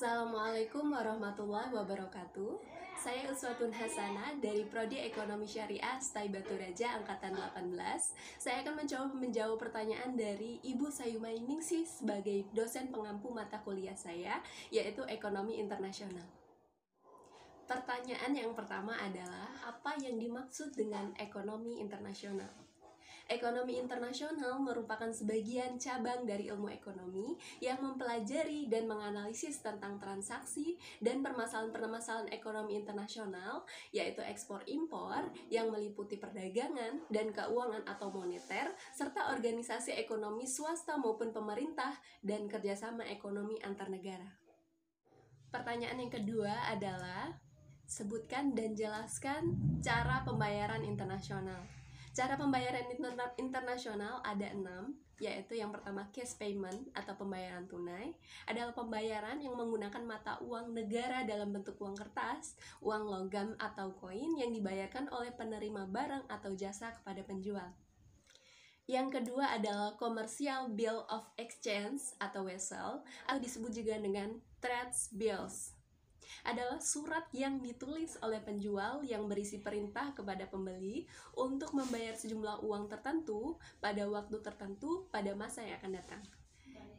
Assalamualaikum warahmatullahi wabarakatuh. Saya Uswatun Hasanah dari Prodi Ekonomi Syariah STAI Batu Raja Angkatan 18. Saya akan mencoba menjawab pertanyaan dari Ibu Sayumai Ningsih sebagai dosen pengampu mata kuliah saya, yaitu Ekonomi Internasional. Pertanyaan yang pertama adalah, apa yang dimaksud dengan ekonomi internasional? Ekonomi internasional merupakan sebagian cabang dari ilmu ekonomi yang mempelajari dan menganalisis tentang transaksi dan permasalahan-permasalahan ekonomi internasional, yaitu ekspor-impor yang meliputi perdagangan dan keuangan atau moneter, serta organisasi ekonomi swasta maupun pemerintah dan kerjasama ekonomi antar negara. Pertanyaan yang kedua adalah, sebutkan dan jelaskan cara pembayaran internasional. Cara pembayaran internasional ada 6, yaitu yang pertama cash payment atau pembayaran tunai, adalah pembayaran yang menggunakan mata uang negara dalam bentuk uang kertas, uang logam atau koin yang dibayarkan oleh penerima barang atau jasa kepada penjual. Yang kedua adalah commercial bill of exchange atau WESEL, atau disebut juga dengan trade bills. Adalah surat yang ditulis oleh penjual yang berisi perintah kepada pembeli untuk membayar sejumlah uang tertentu pada waktu tertentu pada masa yang akan datang.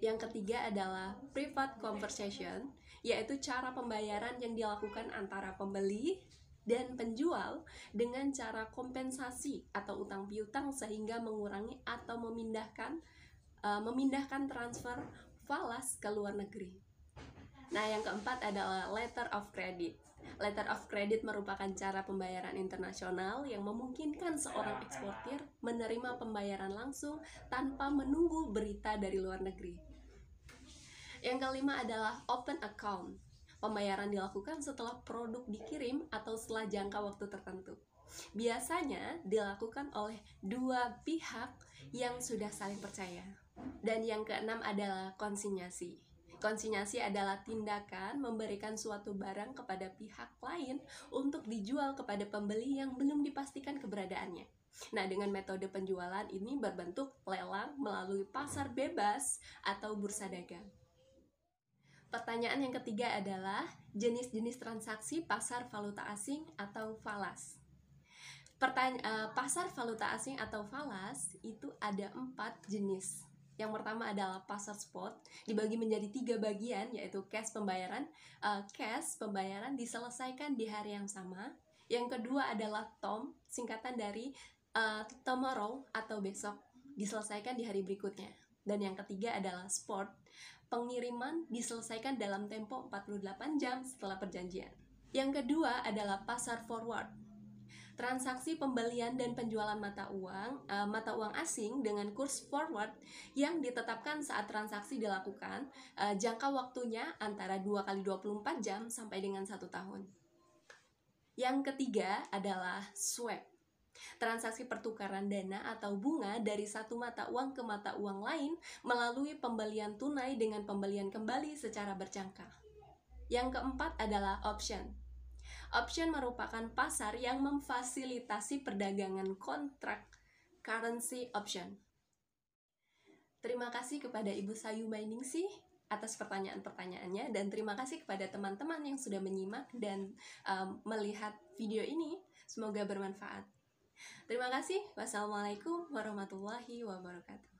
Yang ketiga adalah private conversation, yaitu cara pembayaran yang dilakukan antara pembeli dan penjual dengan cara kompensasi atau utang piutang sehingga mengurangi atau memindahkan transfer falas ke luar negeri. Nah, yang keempat adalah letter of credit. Letter of credit merupakan cara pembayaran internasional yang memungkinkan seorang eksportir menerima pembayaran langsung tanpa menunggu berita dari luar negeri. Yang kelima adalah open account. Pembayaran dilakukan setelah produk dikirim atau setelah jangka waktu tertentu. Biasanya dilakukan oleh dua pihak yang sudah saling percaya. Dan yang keenam adalah konsinyasi. Konsinyasi adalah tindakan memberikan suatu barang kepada pihak lain untuk dijual kepada pembeli yang belum dipastikan keberadaannya. Nah, dengan metode penjualan ini berbentuk lelang melalui pasar bebas atau bursa dagang. Pertanyaan yang ketiga adalah jenis-jenis transaksi pasar valuta asing atau falas. Pasar valuta asing atau falas itu ada 4 jenis. Yang pertama adalah pasar spot, dibagi menjadi 3 bagian, yaitu cash pembayaran. Cash pembayaran diselesaikan di hari yang sama. Yang kedua adalah TOM, singkatan dari tomorrow atau besok, diselesaikan di hari berikutnya. Dan yang ketiga adalah spot, pengiriman diselesaikan dalam tempo 48 jam setelah perjanjian. Yang kedua adalah pasar forward, transaksi pembelian dan penjualan mata uang asing dengan kurs forward yang ditetapkan saat transaksi dilakukan, jangka waktunya antara 2 kali 24 jam sampai dengan 1 tahun. Yang ketiga adalah swap, transaksi pertukaran dana atau bunga dari satu mata uang ke mata uang lain melalui pembelian tunai dengan pembelian kembali secara berjangka. Yang keempat adalah option. Option merupakan pasar yang memfasilitasi perdagangan kontrak currency option. Terima kasih kepada Ibu Sayumai Ningsih atas pertanyaan-pertanyaannya, dan terima kasih kepada teman-teman yang sudah menyimak dan melihat video ini. Semoga bermanfaat. Terima kasih. Wassalamualaikum warahmatullahi wabarakatuh.